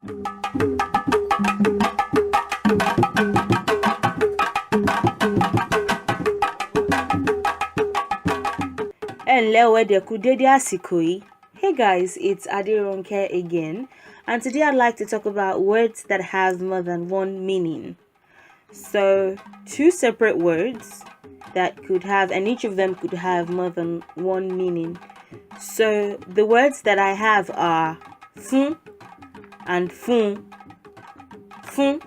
Hey guys, it's Adironke again, and today I'd like to talk about words that have more than one meaning. So, two separate words that could have, and each of them could have more than one meaning. So, the words that I have are fún and fún, fún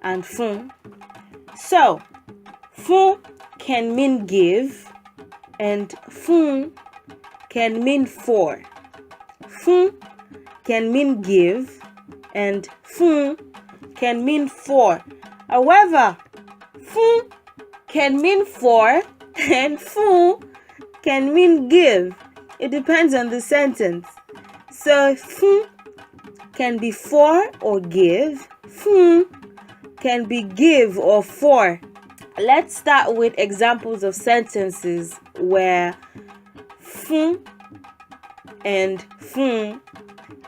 and fún. So, fún can mean give, and fún can mean for. Fún can mean give, and fún can mean for. However, fún can mean for and fún can mean give. It depends on the sentence. So fún can be for or give. Fún can be give or for. Let's start with examples of sentences where fún and fún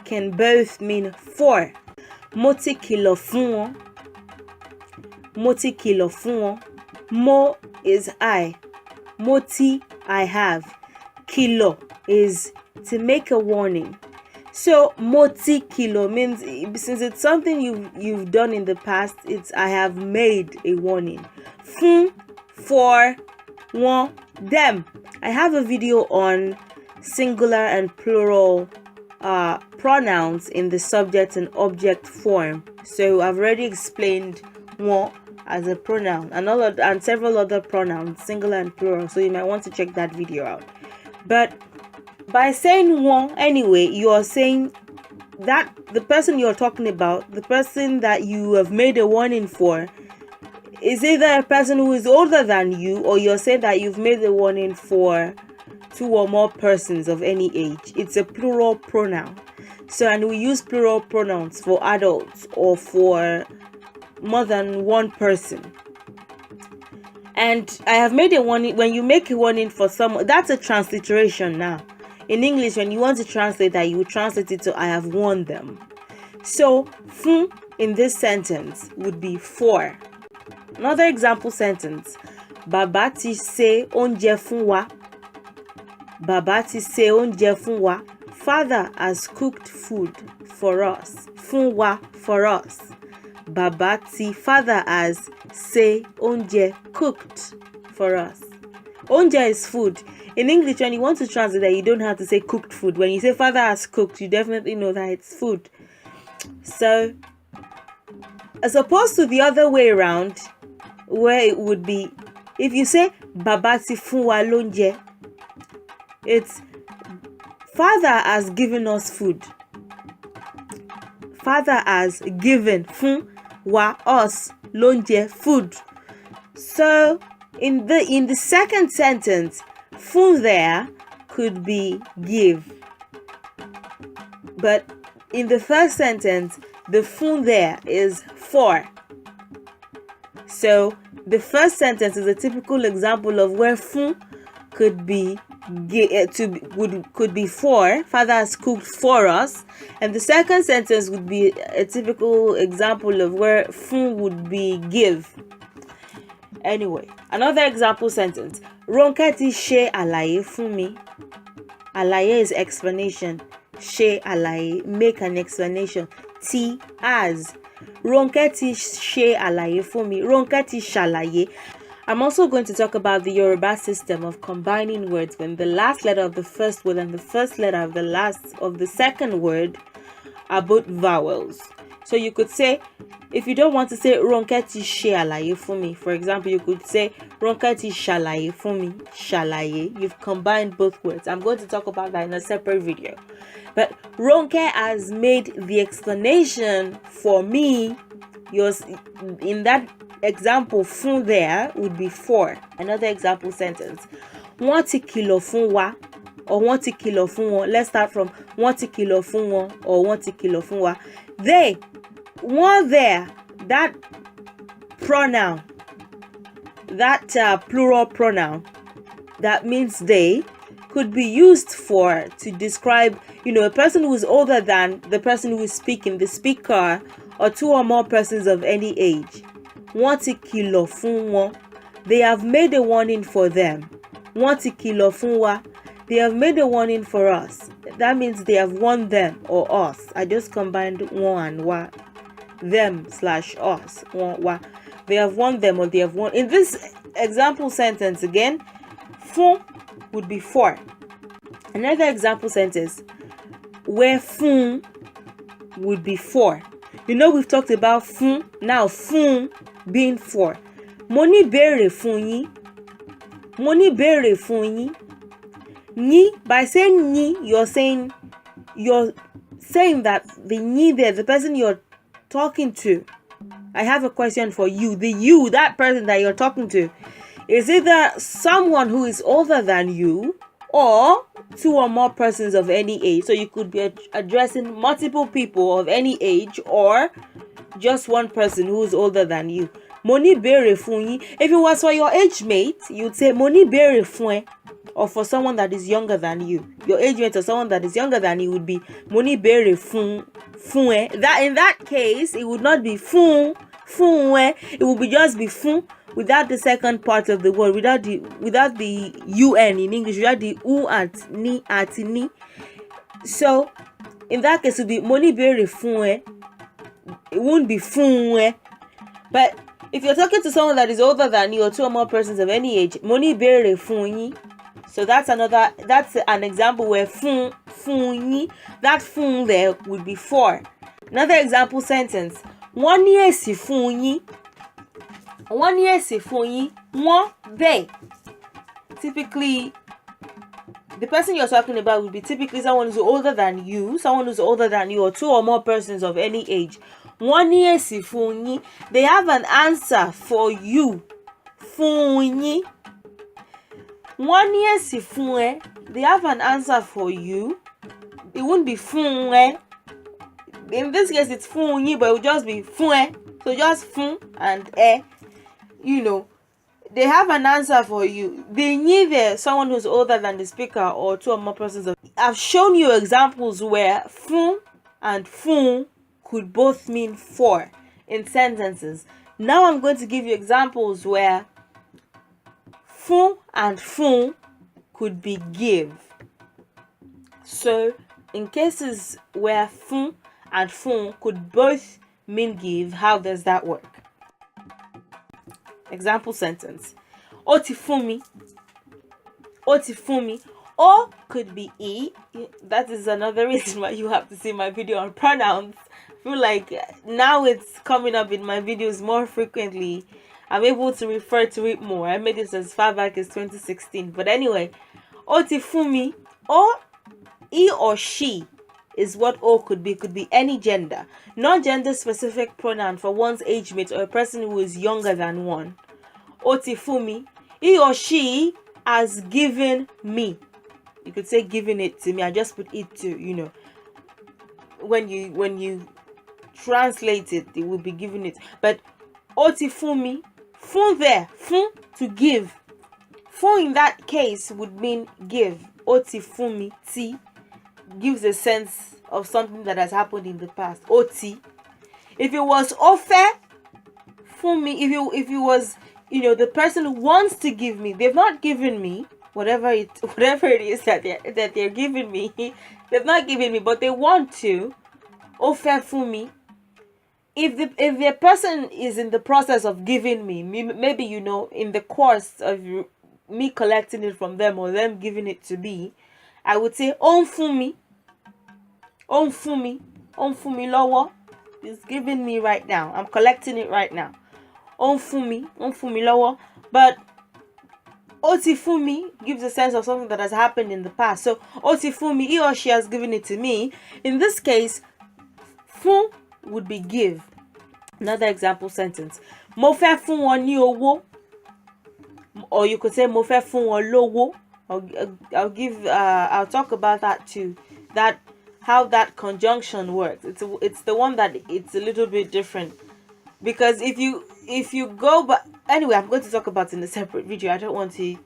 can both mean for. Mo ti kìlọ̀ fún wọn. Mo ti kìlọ̀ fún wọn. Mo is I. Mo ti, I have. Kìlọ̀ is to make a warning. So mo ti kìlọ̀ means, since it's something you've done in the past, it's I have made a warning. Fún, for, wọn, them. I have a video on singular and plural pronouns in the subject and object form. So I've already explained wọn as a pronoun and several other pronouns, singular and plural. So you might want to check that video out. But by saying wọn anyway, you are saying that the person you're talking about, the person that you have made a warning for, is either a person who is older than you, or you're saying that you've made the warning for two or more persons of any age. It's a plural pronoun. So, and we use plural pronouns for adults or for more than one person. And I have made a warning. When you make a warning for someone, that's a transliteration now. In English, when you want to translate that, you will translate it to I have warned them. So, fún in this sentence would be for. Another example sentence. Bàbá ti ṣe oúnjẹ fún wa. Bàbá ti ṣe oúnjẹ fún wa. Father has cooked food for us. Fún wa, for us. Bàbá ti, father has ṣe oúnjẹ, cooked for us. Oúnjẹ is food. In English, when you want to translate that, you don't have to say cooked food. When you say father has cooked, you definitely know that it's food. So, as opposed to the other way around, where it would be, if you say Bàbá ti fún wa lóúnjẹ, it's father has given us food. Father has given, fún wa, us, lóúnjẹ, food. So in the second sentence, fún there could be give. But in the first sentence, the fún there is for. So the first sentence is a typical example of where fún could be could be for. Father has cooked for us. And the second sentence would be a typical example of where fún would be give. Anyway, another example sentence. Ronke ti ṣe àlàyé fún mi. Àlàyé is explanation. Ṣe àlàyé, make an explanation. Ti, as. Ronke ti ṣe àlàyé fún mi. Ronke ti ṣàlàyé. I'm also going to talk about the Yoruba system of combining words when the last letter of the first word and the first letter of the second word are both vowels. So you could say, if you don't want to say Ronke ti ṣe àlàyé fún mi, for example, you could say Ronke ti ṣàlàyé fún mi. Ṣàlàyé. You've combined both words. I'm going to talk about that in a separate video. But Ronke has made the explanation for me. In that example, fún there would be for. Another example sentence. Wọ́n ti kìlọ̀ fún wa, or wọ́n ti kìlọ̀ fún wọn. Let's start from wọ́n ti kìlọ̀ fún wọn, or wọ́n ti kìlọ̀ fún wa. They, wọ́n there, that pronoun, that plural pronoun that means they, could be used to describe a person who is older than the person who is speaking, the speaker, or two or more persons of any age. Wọ́n ti kìlọ̀ fún wọn. They have made a warning for them. Wọ́n ti kìlọ̀ fún wa. They have made a warning for us. That means they have warned them or us. I just combined wọn and wa. Them/us. Wọn, wa. They have warned them or they have warned. In this example sentence again, fún would be for. Another example sentence where fún would be for. We've talked about fún. Now fún being for. Mo ní béèrè fún yín. Mo ní béèrè fún yín. Ní, by saying ní, you're saying that the ní there, the person you're talking to. I have a question for you. That person that you're talking to, is either someone who is older than you or two or more persons of any age. So you could be addressing multiple people of any age or just one person who is older than you. Mo ní béèrè fún yín. If it was for your age mate, you'd say mo ní béèrè fún ẹ. Or for someone that is younger than you, your age mate or someone that is younger than you would be mo ní béèrè fún ẹ. That in that case, it would not be fún ẹ. It would be just be fún without the second part of the word, without the un in English, without the u at ni. So in that case, it would be mo ní béèrè fún ẹ. It wouldn't be fún ẹ. But if you're talking to someone that is older than you or two or more persons of any age, mo ní béèrè fún yín. So that's an example where fún yín, that fún there would be for. Another example sentence. Wọ́n ní èsì fún yín. Wọ́n ní èsì fún yín. Wọ́n, they. Typically, the person you're talking about would be typically someone who's older than you, or two or more persons of any age. Wọ́n ní èsì fún yín. They have an answer for you. Fún yín. Wọ́n ní èsì fún ẹ. They have an answer for you. It wouldn't be fún ẹ. In this case, it's fún yín, but it would just be fún ẹ. So just fún and ẹ. They have an answer for you. They need there someone who's older than the speaker or two or more persons. I've shown you examples where fún and fún could both mean for in sentences. Now I'm going to give you examples where fún and fún could be give. So in cases where fún and fún could both mean give, how does that work? Example sentence. Ó ti fún mi. Ó ti fún mi. Ó could be e. That is another reason why you have to see my video on pronouns. I feel like now it's coming up in my videos more frequently. I'm able to refer to it more. I made this as far back as 2016. But anyway, ó ti fún mi. Ó, he or she is what O could be. Could be any gender. Non-gender specific pronoun for one's age mate or a person who is younger than one. Ó ti fún mi. He or she has given me. You could say given it to me. I just put it to, when you translate it, it will be given it. But ó ti fún mi. Fún there. Fún, to give. Fún in that case would mean give. Ó ti fún mi. Ti gives a sense of something that has happened in the past. Ó ti. If it was ó fẹ́ fún mi, if it was, the person who wants to give me, they've not given me whatever it is that they're giving me. They've not given me, but they want to. Ó fẹ́ fún mi. If the person is in the process of giving me, maybe in the course of me collecting it from them or them giving it to me, I would say ó ń fún mi. Ó ń fún mi. Ó ń fún mi lọ́wọ́. It's giving me right now. I'm collecting it right now. Ó ń fún mi. Ó ń fún mi lọ́wọ́. But ó ti fún mi gives a sense of something that has happened in the past. So ó ti fún mi, he or she has given it to me. In this case, fún would be give. Another example sentence. Mo fẹ́ fún wọn ní owó. Or you could say mo fẹ́ fún wọn lówó. I'll talk about that too. How that conjunction works. It's the one that it's a little bit different. Because if you go, but anyway, I'm going to talk about it in a separate video. I don't want to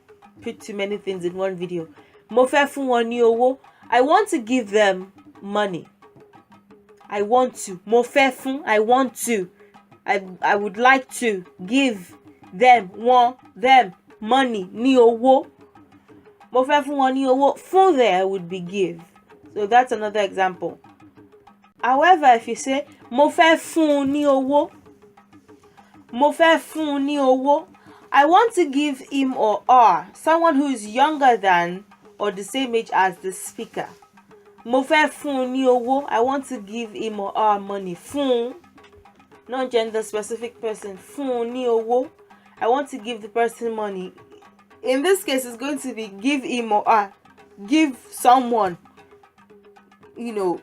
put too many things in one video. Mo fẹ́ fún wọn ní owó. I want to give them money. I want to. Mo fẹ́ fún, I want to. I would like to give them money, ní owó. Mo fẹ́ fún wọn ní owó. Fún there would be give. So that's another example. However, if you say mo fẹ́ fún ní owó, mo fẹ́ fún ní owó, I want to give him or her, someone who is younger than or the same age as the speaker. Mo fẹ́ fún ní owó, I want to give him or her money. Fún, not gender specific person. Fún ní owó, I want to give the person money. In this case, it's going to be give him or her. Give someone. You're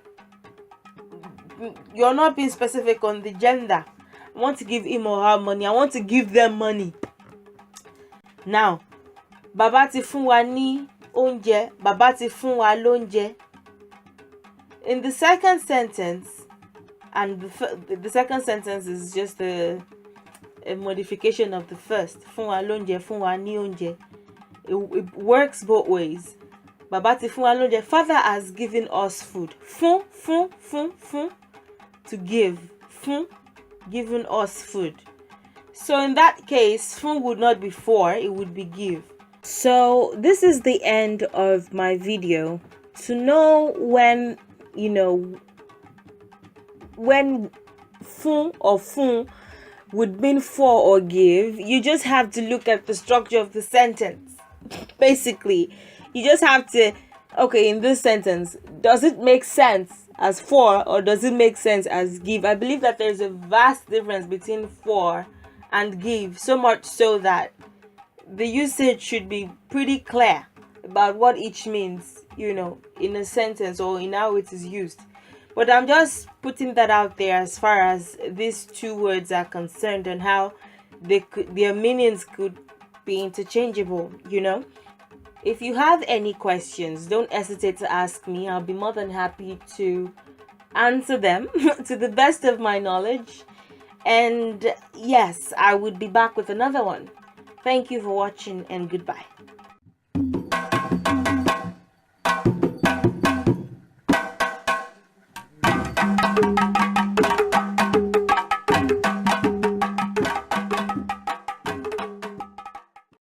not being specific on the gender. I want to give him or her money. I want to give them money. Now, bàbá ti fún wa ní oúnjẹ. Bàbá ti fún wa lóúnjẹ. In the second sentence, and the second sentence is just a modification of the first. Fún wa lóúnjẹ, fún wa ní oúnjẹ. It works both ways. Bàbá ti fún wa lóúnjẹ. Father has given us food. Fún, to give. Fún, giving us food. So in that case, fún would not be for, it would be give. So this is the end of my video. To know when fún or fún would mean for or give, you just have to look at the structure of the sentence. Basically, you just have to, okay, in this sentence, does it make sense as for or does it make sense as give? I believe that there's a vast difference between for and give, so much so that the usage should be pretty clear about what each means, in a sentence or in how it is used. But I'm just putting that out there as far as these two words are concerned and how their meanings could be interchangeable, If you have any questions, don't hesitate to ask me. I'll be more than happy to answer them to the best of my knowledge. And yes, I would be back with another one. Thank you for watching and goodbye.